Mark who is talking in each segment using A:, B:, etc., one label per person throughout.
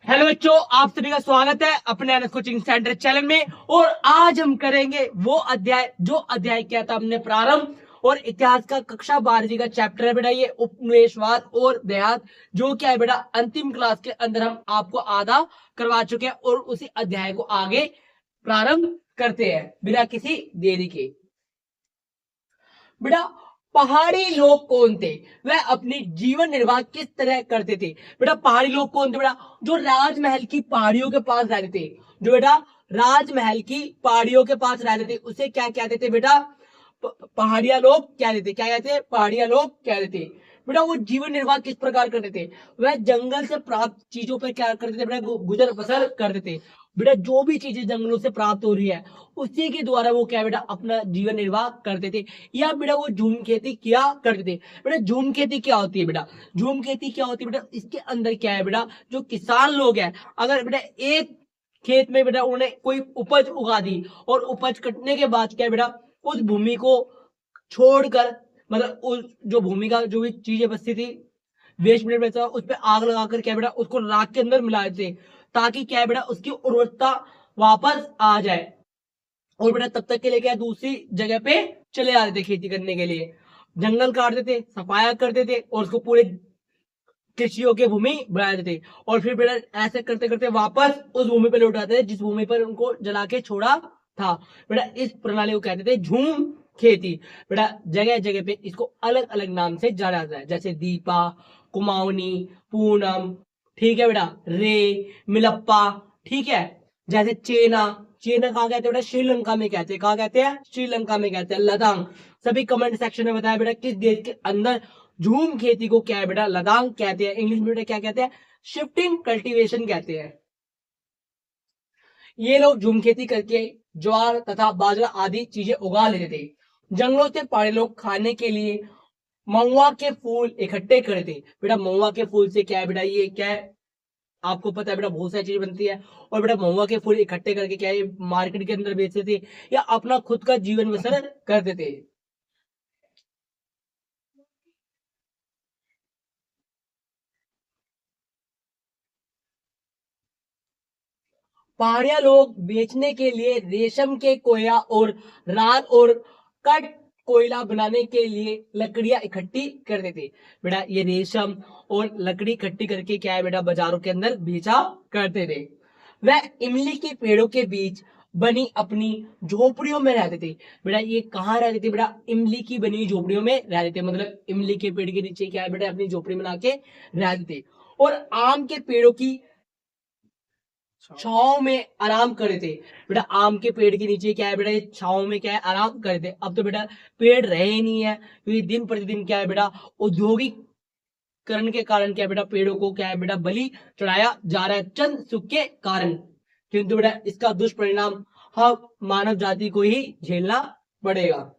A: Hello बच्चों, आप सभी का स्वागत है अपने अनस कोचिंग सेंटर चैनल में। और आज हम करेंगे वो अध्याय जो अध्याय किया था हमने प्रारंभ, और इतिहास का कक्षा 12वीं का चैप्टर है बेटा ये उपनिवेशवाद और देहात, जो क्या है बेटा अंतिम क्लास के अंदर हम आपको आधा करवा चुके हैं और उसी अध्याय को आगे प्रारंभ करते हैं बिना किसी देरी के। बेटा पहाड़ी लोग कौन थे, वह अपनी जीवन निर्वाह किस तरह करते थे। बेटा पहाड़ी लोग कौन थे बेटा, जो राजमहल की पहाड़ियों के पास रहते थे। जो बेटा राजमहल की पहाड़ियों के पास रहते थे उसे क्या कहते थे बेटा, पहाड़िया लोग कहते थे। क्या कहते हैं, पहाड़िया लोग कहते थे। बेटा वो जीवन निर्वाह किस प्रकार करते थे, वह जंगल से प्राप्त चीजों पर क्या करते थे बेटा, गुजर बसर करते थे। बेटा जो भी चीजें जंगलों से प्राप्त हो रही है उसी के द्वारा वो क्या बेटा अपना जीवन निर्वाह करते थे। या बेटा वो झूम खेती किया करते थे। बेटा झूम खेती क्या होती है बेटा, झूम खेती क्या होती है बेटा, इसके अंदर क्या है बेटा, जो किसान लोग हैं अगर बेटा एक खेत में बेटा उन्होंने कोई उपज उगा दी और उपज कटने के बाद क्या है बेटा, उस भूमि को छोड़कर, मतलब उस जो भूमि का जो भी चीजें बचती थी, वेस्ट मटेरियल बचा उस पर आग लगाकर क्या बेटा उसको राख के अंदर मिला देते, ताकि क्या है बेटा उसकी उर्वरता वापस आ जाए। और बेटा तब तक के लिए क्या दूसरी जगह पे चले जाते थे खेती करने के लिए, जंगल काटते थे, सफाया करते थे और उसको पूरे कृषियों की भूमि बना देते थे। और फिर बेटा ऐसे करते करते वापस उस भूमि पे लौट आते थे जिस भूमि पर उनको जला के छोड़ा था। बेटा इस प्रणाली को कहते थे झूम खेती। बेटा जगह जगह पे इसको अलग अलग नाम से जाना जाता है, जैसे दीपा, कुमाऊनी, पूनम, ठीक है बेटा, रे, मिलप्पा, ठीक है, जैसे चेना। चेना कहाँ कहते हैं बेटा, श्रीलंका में कहते हैं। कहाँ कहते हैं, श्रीलंका में कहते हैं। लदांग, सभी कमेंट सेक्शन में बताया बेटा किस देश के अंदर झूम खेती को क्या है बेटा, लदांग कहते हैं। इंग्लिश में बेटा क्या कहते हैं, शिफ्टिंग कल्टीवेशन कहते हैं। ये लोग झूम खेती करके ज्वार तथा बाजरा आदि चीजें उगा लेते थे। जंगलों से पहाड़ी लोग खाने के लिए महुआ के फूल इकट्ठे करते थे। बेटा महुआ के फूल से क्या है बेटा, ये क्या है आपको पता है बेटा, बहुत सारी चीज बनती है। और बेटा महुआ के फूल इकट्ठे करके क्या है मार्केट के अंदर बेचते थे या अपना खुद का जीवन बसर करते थे। पहाड़िया लोग बेचने के लिए रेशम के कोया और राल और कट कोयला बनाने के लिए लकड़ियां इकट्ठी करते थे। बेटा ये रेशम और लकड़ी इकट्ठी करके क्या है बेटा बाजारों के अंदर बेचा करते थे। वह इमली के पेड़ों के बीच बनी अपनी झोपड़ियों में रहते थे। बेटा ये कहाँ रहते थे बेटा, इमली की बनी झोपड़ियों में रहते थे, मतलब इमली के पेड़ के नीचे क्या है बेटा अपनी झोपड़ी बना के रहते थे। और आम के पेड़ों की छाव में आराम करे थे। बेटा आम के पेड़ के नीचे क्या है बेटा, ये छाव में क्या है आराम करे थे। अब तो बेटा पेड़ रहे ही नहीं है, क्योंकि दिन प्रतिदिन क्या है बेटा औद्योगिकरण के कारण क्या है बेटा पेड़ों को क्या है बेटा बलि चढ़ाया जा रहा है चंद सुख के कारण। किंतु बेटा इसका दुष्परिणाम हम मानव जाति को ही झेलना पड़ेगा।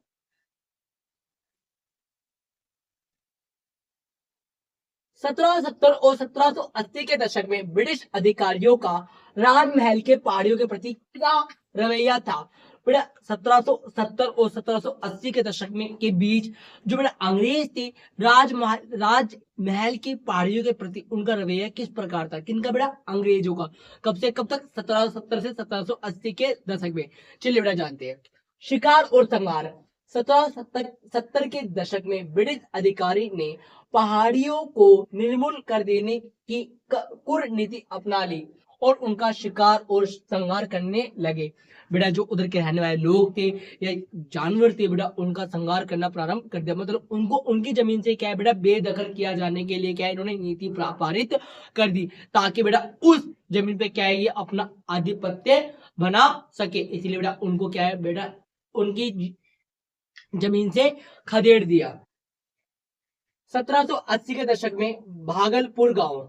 A: 1770 और 1780 के दशक में ब्रिटिश अधिकारियों का राजमहल के पहाड़ियों के प्रति क्या रवैया था। बेटा 1770 और 1780 के दशक में के बीच जो बेटा अंग्रेज थे, राजमहल की पहाड़ियों के प्रति उनका रवैया किस प्रकार था। किनका बेटा, अंग्रेजों का। कब से कब तक, 1770 से 1780 के दशक में। चलिए बेटा जानते हैं। शिकार और संहार। 1770 के दशक में ब्रिटिश अधिकारी ने पहाड़ियों को निर्मूल कर देने की कूटनीति अपना ली और उनका शिकार और संहार करने लगे। बेटा जो उधर के रहने वाले लोग थे या जानवर थे बेटा उनका संहार करना प्रारंभ कर दिया, मतलब उनको उनकी जमीन से क्या है बेटा बेदखल किया जाने के लिए क्या है इन्होंने नीति पारित कर दी, ताकि बेटा उस जमीन पे क्या है ये अपना आधिपत्य बना सके। इसलिए बेटा उनको क्या है बेटा उनकी जमीन से खदेड़ दिया। 1780 के दशक में भागलपुर गांव,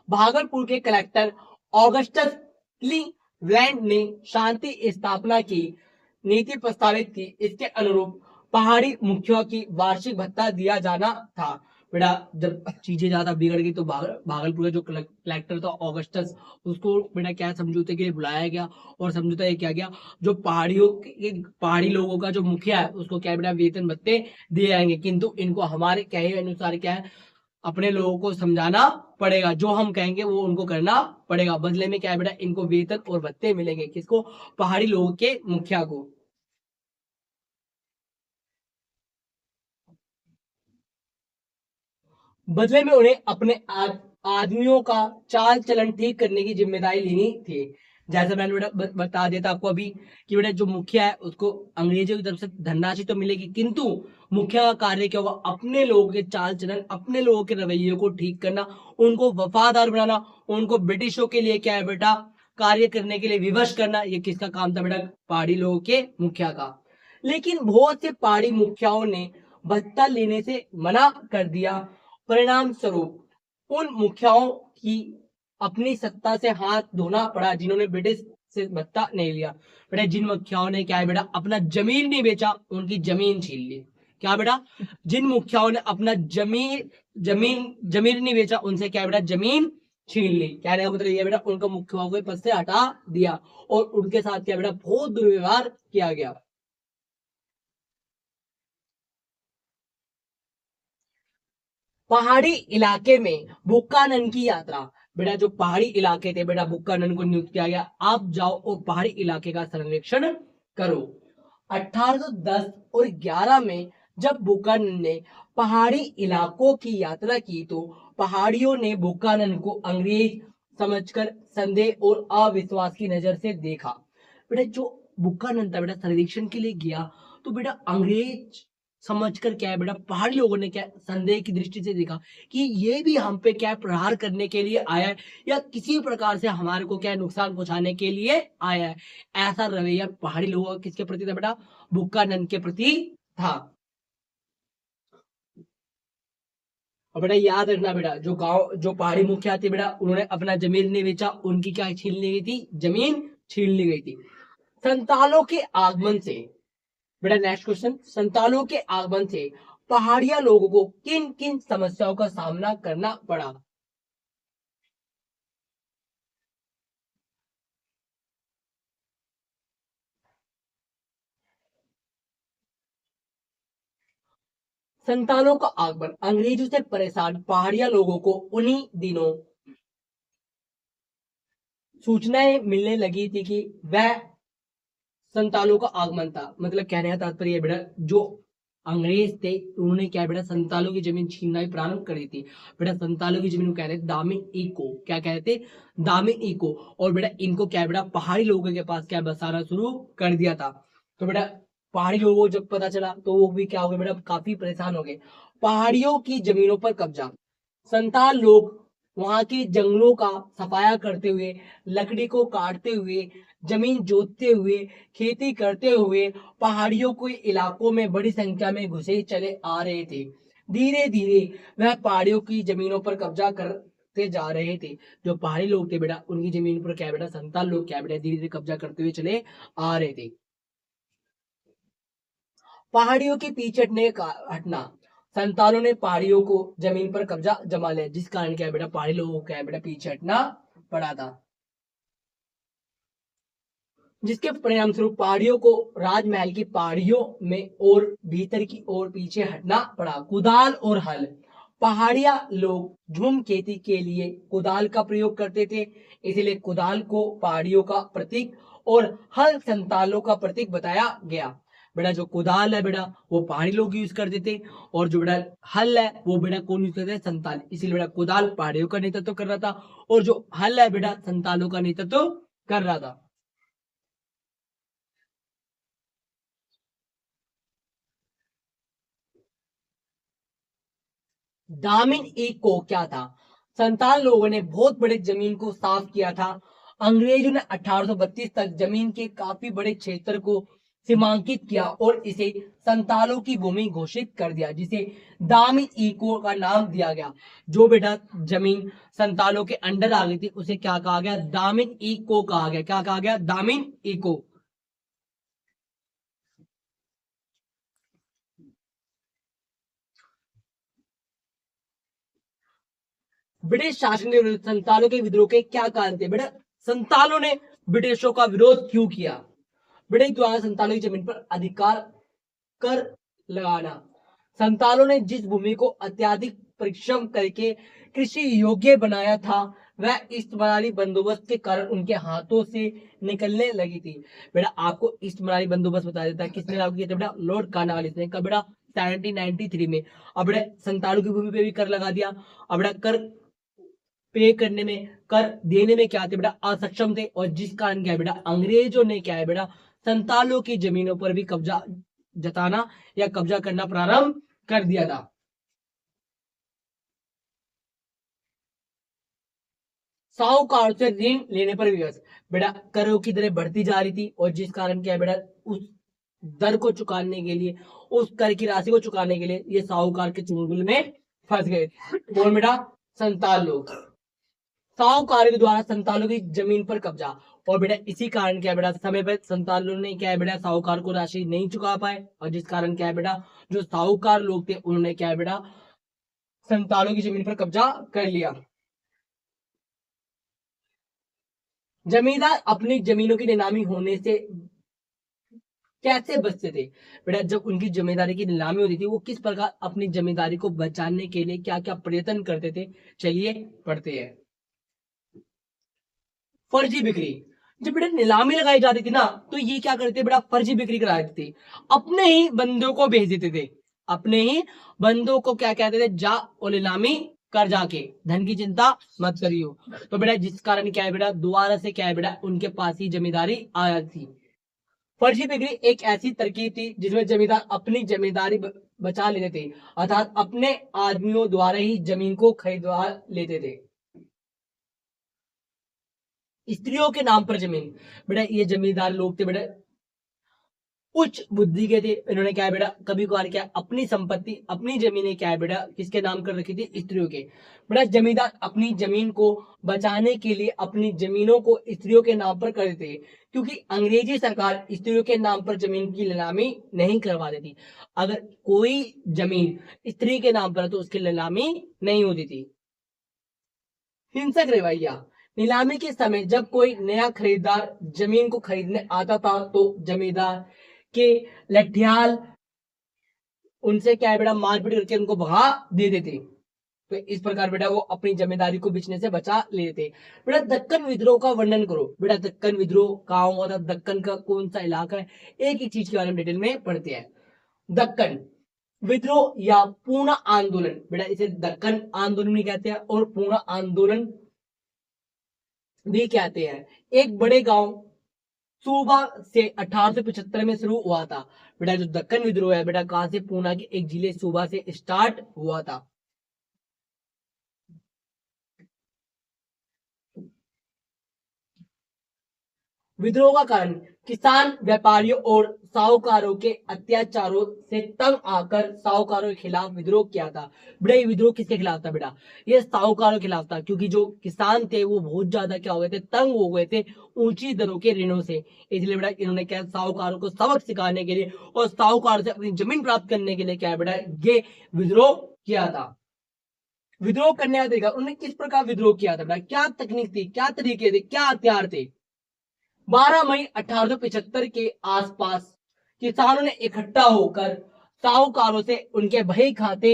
A: भागलपुर के कलेक्टर ऑगस्टस क्लीवलैंड ने शांति स्थापना की नीति प्रस्तावित की। इसके अनुरूप पहाड़ी मुखियों की वार्षिक भत्ता दिया जाना था। बेटा जब चीजें ज्यादा बिगड़ गई तो भागलपुर का जो कलेक्टर था ऑगस्टस, उसको बेटा क्या समझौते के लिए बुलाया गया, और समझौता ये किया गया जो पहाड़ी लोगों का जो मुखिया है उसको क्या बेटा वेतन भत्ते दिए जाएंगे, किंतु इनको हमारे कहे अनुसार क्या है अपने लोगों को समझाना पड़ेगा, जो हम कहेंगे वो उनको करना पड़ेगा, बदले में क्या है बेटा इनको वेतन और भत्ते मिलेंगे, किसको, पहाड़ी लोगों के मुखिया को। बदले में उन्हें अपने आदमियों का चाल चलन ठीक करने की जिम्मेदारी लेनी थी। जैसे मैंने बेटा बता दिया था आपको अभी कि बेटा जो मुखिया है उसको अंग्रेजों की तरफ से धनराशि तो मिलेगी, किंतु मुखिया का कार्य क्या होगा, अपने लोगों के चाल चलन, अपने लोगों के रवैये को ठीक करना, उनको वफादार बनाना, उनको ब्रिटिशों के लिए क्या है बेटा कार्य करने के लिए विवश करना, ये किसका काम था बेटा, पहाड़ी लोगों के मुखिया का। लेकिन बहुत से पहाड़ी मुखियाओं ने भत्ता लेने से मना कर दिया। परिणाम स्वरूप उन मुखियाओं की अपनी सत्ता से हाथ धोना पड़ा जिन्होंने ब्रिटिश से भत्ता नहीं लिया। बेटा जिन मुखियाओं ने क्या है बेटा अपना जमीन नहीं बेचा, उनकी जमीन छीन ली। क्या बेटा, जिन मुखियाओं ने अपना जमीन जमीन जमीन नहीं बेचा उनसे क्या है बेटा जमीन छीन ली। कहने का मतलब ये बेटा उनका मुखियाओं को पद से हटा दिया और उनके साथ क्या बेटा बहुत दुर्व्यवहार किया गया। पहाड़ी इलाके में बुक्कानन की यात्रा। बेटा जो पहाड़ी इलाके थे बेटा बुक्कानन को नियुक्त किया गया, आप जाओ और पहाड़ी इलाके का सर्वेक्षण करो। 1810 और 11 में जब बुक्कानन ने पहाड़ी इलाकों की यात्रा की तो पहाड़ियों ने बुक्कानन को अंग्रेज समझकर संदेह और अविश्वास की नजर से देखा। बेटा जो बुक्कानन था बेटा सर्वेक्षण के लिए गया तो बेटा अंग्रेज समझकर क्या है बेटा पहाड़ी लोगों ने क्या संदेह की दृष्टि से देखा कि ये भी हम पे क्या प्रहार करने के लिए आया है या किसी प्रकार से हमारे को क्या नुकसान पहुंचाने के लिए आया है। ऐसा रवैया पहाड़ी लोगों का किसके प्रति था बेटा, बुक्कानंद के प्रति था। और बेटा याद रखना बेटा जो गांव जो पहाड़ी मुखिया थे बेटा उन्होंने अपना जमीन नहीं बेचा, उनकी क्या छीन ली गई थी, जमीन छीन ली गई थी। संतालों के आगमन से, बेटा नेक्स्ट क्वेश्चन, संतालों के आगमन से पहाड़िया लोगों को किन किन समस्याओं का सामना करना पड़ा। संतालों का आगमन, अंग्रेजों से परेशान पहाड़िया लोगों को उन्हीं दिनों सूचनाएं मिलने लगी थी कि वह संतालों का आगमन था। मतलब कहने का तात्पर्य बेटा जो अंग्रेज थे उन्होंने क्या बेटा संतालों की जमीन छीनना ही प्रारंभ कर दी थी। बेटा संतालों की जमीन को कह रहे थे दामी इको, क्या कहते थे, दामी इको। और बेटा इनको क्या बेटा पहाड़ी लोगों के पास क्या बसाना शुरू कर दिया था। तो बेटा पहाड़ी लोगों को जब पता चला तो वो भी क्या हो गए बेटा काफी परेशान हो गए। पहाड़ियों की जमीनों पर कब्जा, संताल लोग वहां के जंगलों का सफाया करते हुए, लकड़ी को काटते हुए, जमीन जोतते हुए, खेती करते हुए पहाड़ियों के इलाकों में बड़ी संख्या में घुसे चले आ रहे थे। धीरे धीरे वह पहाड़ियों की जमीनों पर कब्जा करते जा रहे थे। जो पहाड़ी लोग थे बेटा उनकी जमीन पर क्या बेटा संताल लोग क्या बेटा धीरे धीरे कब्जा करते हुए चले आ रहे थे। पहाड़ियों के पीछे हटना, संतालों ने पहाड़ियों को जमीन पर कब्जा जमा लिया जिस कारण क्या बेटा पहाड़ी लोगों को क्या बेटा पीछे हटना पड़ा था, जिसके परिणाम स्वरूप पहाड़ियों को राजमहल की पहाड़ियों में और भीतर की ओर पीछे हटना पड़ा। कुदाल और हल, पहाड़िया लोग झूम खेती के लिए कुदाल का प्रयोग करते थे, इसलिए कुदाल को पहाड़ियों का प्रतीक और हल संतालों का प्रतीक बताया गया। बेटा जो कुदाल है बेटा वो पहाड़ी लोग यूज करते थे और जो बेटा हल है वो बेटा कौन यूज करते थे, संताल। इसीलिए बेटा कुदाल पहाड़ियों का नेतृत्व कर रहा था और जो हल है बेटा संतालों का नेतृत्व कर रहा था। दामिन एक को क्या था, संताल लोगों ने बहुत बड़े जमीन को साफ किया था। अंग्रेजों ने 1832 तक जमीन के काफी बड़े क्षेत्र को सीमांकित किया और इसे संतालों की भूमि घोषित कर दिया जिसे दामिन इको का नाम दिया गया। जो बेटा जमीन संतालों के अंडर आ गई थी उसे क्या कहा गया, दामिन इको कहा गया। क्या कहा गया, दामिन इको। ब्रिटिश शासन के विरुद्ध संतालों के विद्रोह के क्या कारण थे? बेटा संतालों ने ब्रिटिशों का विरोध क्यों किया? ब्रिटिश द्वारा संतालों की जमीन पर अधिकार कर लगाना। संतालों ने जिस भूमि को अत्यधिक परिश्रम करके कृषि योग्य बनाया था वह इस्तेमाली बंदोबस्त के कारण उनके हाथों से निकलने लगी थी। बेटा आपको इस्तेमाली बंदोबस्त बता देता है किसने लागू किया था? बेटा लॉर्ड कॉर्नवालिस ने। कब? बेटा 1793 में। अब बेटा संतालों की भूमि पे भी कर लगा दिया। अब बेटा कर पे करने में, कर देने में क्या थे? बेटा असक्षम थे, और जिस कारण क्या है बेटा अंग्रेजों ने क्या है बेटा संतालों की जमीनों पर भी कब्जा जताना या कब्जा करना प्रारंभ कर दिया था। साहूकार से ऋण लेने पर विवश। बेटा करों की दरें बढ़ती जा रही थी, और जिस कारण क्या है बेटा उस दर को चुकाने के लिए, उस कर की राशि को चुकाने के लिए ये साहूकार के चुंगल में फंस गए। कौन? बेटा संताल लोग। साहूकारों के द्वारा संतालों की जमीन पर कब्जा, और बेटा इसी कारण क्या है बेटा समय पर संतालों ने क्या है बेटा साहूकार को राशि नहीं चुका पाए, और जिस कारण क्या है बेटा जो साहूकार लोग थे उन्होंने क्या है बेटा संतालों की जमीन पर कब्जा कर लिया। जमींदार अपनी जमीनों की नीलामी होने से कैसे बचते थे? बेटा जब उनकी जमींदारी की नीलामी होती थी वो किस प्रकार अपनी जमींदारी को बचाने के लिए क्या क्या प्रयत्न करते थे, चलिए पढ़ते हैं। फर्जी बिक्री। जब बेटा नीलामी लगाई जाती थी ना तो ये क्या करते थे? बेटा फर्जी बिक्री करा देते थे, अपने ही बंदों को भेज देते थे, अपने ही बंदों को क्या कहते थे? जा और नीलामी कर जाके, धन की चिंता मत करियो। तो बेटा जिस कारण क्या है बेटा दोबारा से क्या है बेटा उनके पास ही जमींदारी आ जाती थी। फर्जी बिक्री एक ऐसी तरकीब थी जिसमें जमींदार अपनी जमींदारी बचा लेते थे, अर्थात अपने आदमियों द्वारा ही जमीन को खरीदवा लेते थे। स्त्रियों के नाम पर जमीन। बेटा ये जमींदार लोग थे बेटा उच्च बुद्धि के थे, इन्होंने क्या है बेटा कभी कभार क्या अपनी संपत्ति अपनी जमीनें क्या है बेटा किसके नाम कर रखी थी? स्त्रियों के। बेटा जमींदार अपनी जमीन को बचाने के लिए अपनी जमीनों को स्त्रियों के नाम पर कर देते, क्योंकि अंग्रेजी सरकार स्त्रियों के नाम पर जमीन की नीलामी नहीं करवा देती। अगर कोई जमीन स्त्री के नाम पर तो उसकी नीलामी नहीं होती थी। हिंसक रवैया। नीलामी के समय जब कोई नया खरीदार जमीन को खरीदने आता था तो जमींदार के लठियाल उनसे क्या है बेटा मारपीट करके उनको भगा देते थे। तो इस प्रकार बेटा वो अपनी जमींदारी को बेचने से बचा लेते। बेटा दक्कन विद्रोह का वर्णन करो। बेटा दक्कन विद्रोह कहाँ हुआ था? दक्कन का कौन सा इलाका है? एक ही चीज के बारे में डिटेल में पढ़ते हैं। दक्कन विद्रोह या पूर्ण आंदोलन। बेटा इसे दक्कन आंदोलन भी कहते हैं और पूर्ण आंदोलन भी कहते हैं। एक बड़े गांव सूबा से 1875 में शुरू हुआ था। बेटा जो दक्कन विद्रोह है बेटा कहां से? पूना के एक जिले सूबा से स्टार्ट हुआ था। विद्रोह का कारण किसान व्यापारियों और साहूकारों के अत्याचारों से तंग आकर साहूकारों के खिलाफ विद्रोह किया था। बेटा ये विद्रोह किसके खिलाफ था? बेटा ये साहूकारों के खिलाफ था, क्योंकि जो किसान थे वो बहुत ज्यादा क्या हो गए थे? तंग हो गए थे ऊंची दरों के ऋणों से। इसलिए बेटा इन्होंने क्या साहूकारों को सबक सिखाने के लिए और साहूकारों से अपनी जमीन प्राप्त करने के लिए क्या है बेटा ये विद्रोह किया था। विद्रोह करने का तरीका, उन्होंने किस प्रकार विद्रोह किया था? बेटा क्या तकनीक थी, क्या तरीके थे, क्या हथियार थे? 12 मई 1875 के आसपास किसानों ने इकट्ठा होकर साहूकारों से उनके बही खाते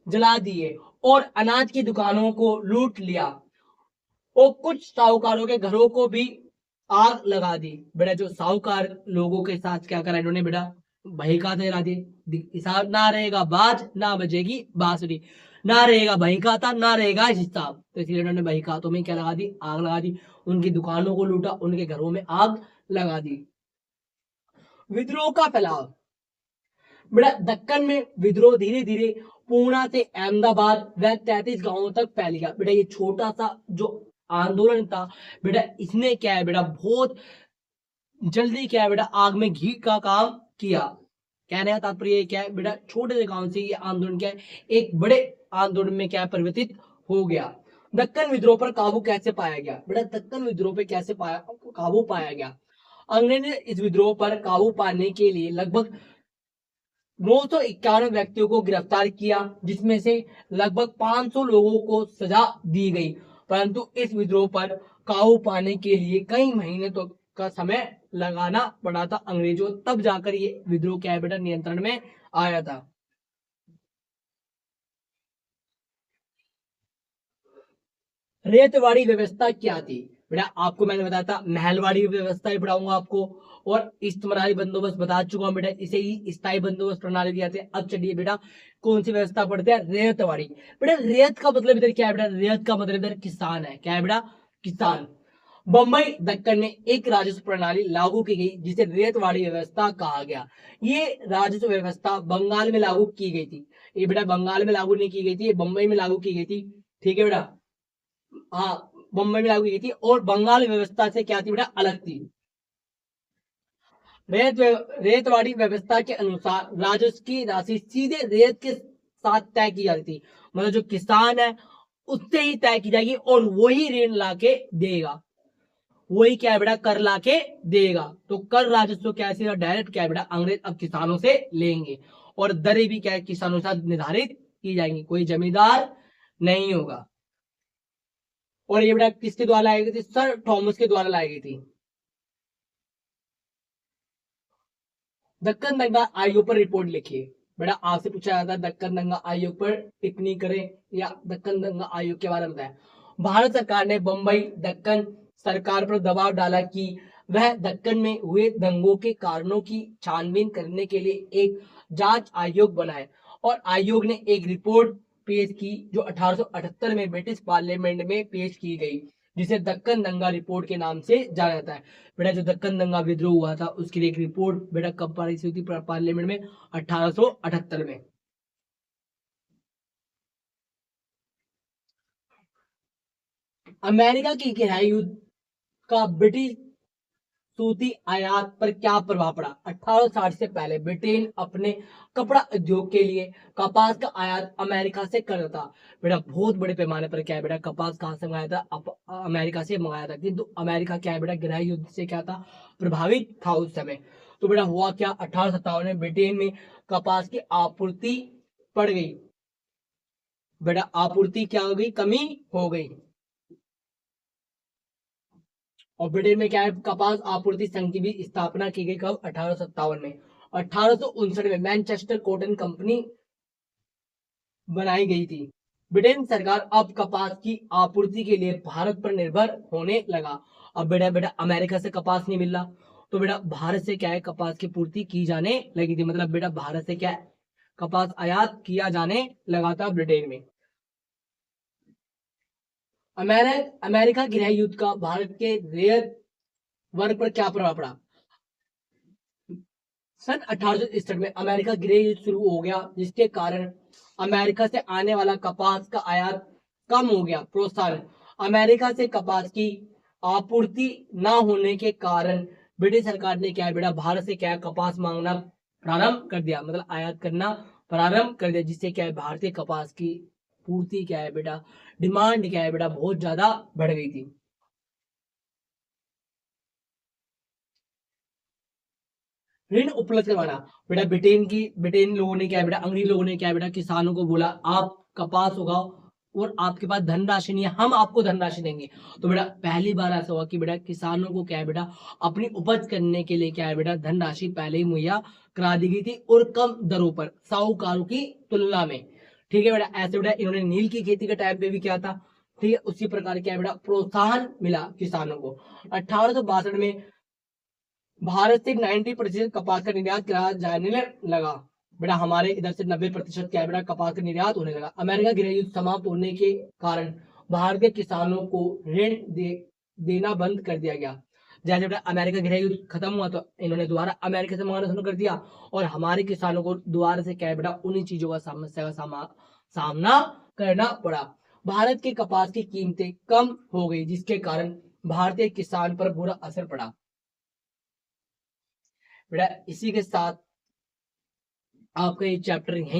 A: जला दिए और अनाज की दुकानों को लूट लिया, और कुछ साहूकारों के घरों को भी आग लगा दी। बेटा जो साहूकार लोगों के साथ क्या करा इन्होंने? बेटा बही खाते जला दिए। हिसाब ना रहेगा बाज ना बजेगी बांसुरी, ना रहेगा बही खाता ना रहेगा हिसाब। तो इसलिए उन्होंने बही खातों में क्या लगा दी? आग लगा दी। उनकी दुकानों को लूटा, उनके घरों में आग लगा दी। विद्रोह का फैलाव। बेटा दक्कन में विद्रोह धीरे धीरे पूना से अहमदाबाद व 33 गांवों तक फैल गया। बेटा ये छोटा सा जो आंदोलन था बेटा इसने क्या है बेटा बहुत जल्दी क्या है बेटा आग में घी का काम किया। कहने का तात्पर्य क्या है बेटा छोटे से गांव से ये आंदोलन क्या है एक बड़े आंदोलन में क्या परिवर्तित हो गया। दक्कन विद्रोह पर काबू कैसे पाया गया? बेटा दक्कन विद्रोह पे कैसे काबू पाया गया? अंग्रेज ने इस विद्रोह पर काबू पाने के लिए लगभग 991 व्यक्तियों को गिरफ्तार किया, जिसमें से लगभग 500 लोगों को सजा दी गई, परंतु इस विद्रोह पर काबू पाने के लिए कई महीने तो का समय लगाना पड़ा था अंग्रेजों, तब जाकर ये विद्रोह क्या है बेटा नियंत्रण में आया था। रेतवाड़ी व्यवस्था क्या थी बेटा, आपको मैंने बताया था महलवाड़ी व्यवस्था ही पढ़ाऊंगा आपको, और इस्तमरारी बंदोबस्त बता चुका हूं बेटा, इसे ही स्थायी बंदोबस्त प्रणाली भी आते हैं। अब चलिए बेटा कौन सी व्यवस्था पढ़ते हैं, रेतवाड़ी। बेटा रेत का मतलब इधर क्या है बेटा, रेत का मतलब इधर किसान है, क्या है बेटा किसान। बंबई दक्कन में एक राजस्व प्रणाली लागू की गई जिसे रेतवाड़ी व्यवस्था कहा गया। ये राजस्व व्यवस्था बंगाल में लागू की गई थी, ये बेटा बंगाल में लागू नहीं की गई थी, ये बंबई में लागू की गई थी, ठीक है बेटा। हाँ, बंबई में लागू की गई थी, और बंगाल व्यवस्था से क्या थी बेटा अलग थी। रेतवाड़ी व्यवस्था के अनुसार राजस्व की राशि सीधे रेत के साथ तय की जाती थी, मतलब जो किसान है उससे ही तय की जाएगी, और वही ऋण लाके देगा, वही क्या है बेटा कर लाके देगा। तो कर राजस्व क्या है डायरेक्ट क्या है बेटा अंग्रेज अब किसानों से लेंगे, और दरें भी क्या है किसानों के साथ निर्धारित की जाएंगी, कोई जमींदार नहीं होगा। और ये बेटा किसके द्वारा लाई गई थी, सर थॉमस के द्वारा लाई गई थी। दक्कन दंगा आयोग पर रिपोर्ट लिखिए। बेटा आपसे पूछा जाता है दक्कन दंगा आयोग पर टिप्पणी करें या दक्कन दंगा आयोग के बारे में बताएं। भारत सरकार ने बंबई दक्कन सरकार पर दबाव डाला कि वह दक्कन में हुए दंगों के कारणों की छानबीन करने के लिए एक जांच आयोग बनाए, और आयोग ने एक रिपोर्ट पेश की जो 1878 में ब्रिटिश पार्लियामेंट में पेश की गई, जिसे दक्कन दंगा रिपोर्ट के नाम से जाना जाता है। बेटा जो दक्कन दंगा विद्रोह हुआ था उसके लिए एक रिपोर्ट बेटा कब पारित हुई थी पार्लियामेंट में, 1878 में। अमेरिका की गृह युद्ध का ब्रिटिश सूती आयात पर क्या प्रभाव पड़ा। 1860 से पहले ब्रिटेन अपने कपड़ा उद्योग के लिए कपास का आयात अमेरिका से करता था। बेटा बहुत बड़े पैमाने पर क्या है बेटा कपास कहां से मंगाया था, अमेरिका से मंगाया था, किंतु अमेरिका क्या है बेटा गृह युद्ध से क्या था प्रभावित था उस समय। तो बेटा हुआ क्या, 1857 में ब्रिटेन में कपास की आपूर्ति बढ़ गई, बेटा आपूर्ति क्या हो गई, कमी हो गई। और ब्रिटेन में क्या है कपास आपूर्ति संघ की भी स्थापना की गई कब, 1857 में। 1859 में मैनचेस्टर कॉटन कंपनी बनाई गई थी। ब्रिटेन सरकार अब कपास की आपूर्ति के लिए भारत पर निर्भर होने लगा। अब बेटा बेटा अमेरिका से कपास नहीं मिल रहा, तो बेटा भारत से क्या है कपास की पूर्ति की जाने लगी थी, मतलब बेटा भारत से क्या है कपास आयात किया जाने लगा था ब्रिटेन में। अमेरिका गृह युद्ध का भारत के रेयर वर्ग पर क्या प्रभाव पड़ा। सन 1861 में अमेरिका गृह युद्ध शुरू हो गया, जिसके कारण अमेरिका से आने वाला कपास का आयात कम हो गया। प्रोत्साहन, अमेरिका से कपास की आपूर्ति न होने के कारण ब्रिटिश सरकार ने क्या है बेटा भारत से क्या है कपास मांगना प्रारंभ कर दिया, मतलब आयात करना प्रारंभ कर दिया, जिससे क्या है भारतीय कपास की पूर्ति क्या है बेटा डिमांड क्या है बेटा बहुत ज्यादा बढ़ गई थी। ऋण उपलब्ध करवाना, बेटा ब्रिटेन लोगों ने क्या है बेटा अंग्रेज लोगों ने क्या है बेटा किसानों को बोला आप कपास उगाओ और आपके पास धनराशि नहीं है हम आपको धनराशि देंगे। तो बेटा पहली बार ऐसा हुआ कि बेटा किसानों को क्या है बेटा अपनी उपज करने के लिए क्या है बेटा धनराशि पहले ही मुहैया करा दी गई थी, और कम दरों पर साहूकारों की तुलना में। ठीक है बेटा, ऐसे बेटा इन्होंने नील की खेती के टाइम पे भी किया था। ठीक है, उसी प्रकार क्या है बेटा प्रोत्साहन मिला किसानों को। 1862 में भारत से 90% कपास का निर्यात किया जाने लगा। बेटा हमारे इधर से 90% क्या है बेटा कपास का निर्यात होने लगा। अमेरिका गृह युद्ध समाप्त होने के कारण भारत के किसानों को ऋण देना बंद कर दिया गया। जैसे बेटा अमेरिका गृह युद्ध खत्म हुआ तो इन्होंने दोबारा अमेरिका से मंगाना शुरू कर दिया, और हमारे किसानों को दोबारा से क्या है बेटा उन्हीं चीजों का समस्या का सामना करना पड़ा। भारत के कपास की कीमतें कम हो गई, जिसके कारण भारतीय किसान पर बुरा असर पड़ा। बेटा इसी के साथ आपका ये चैप्टर यहीं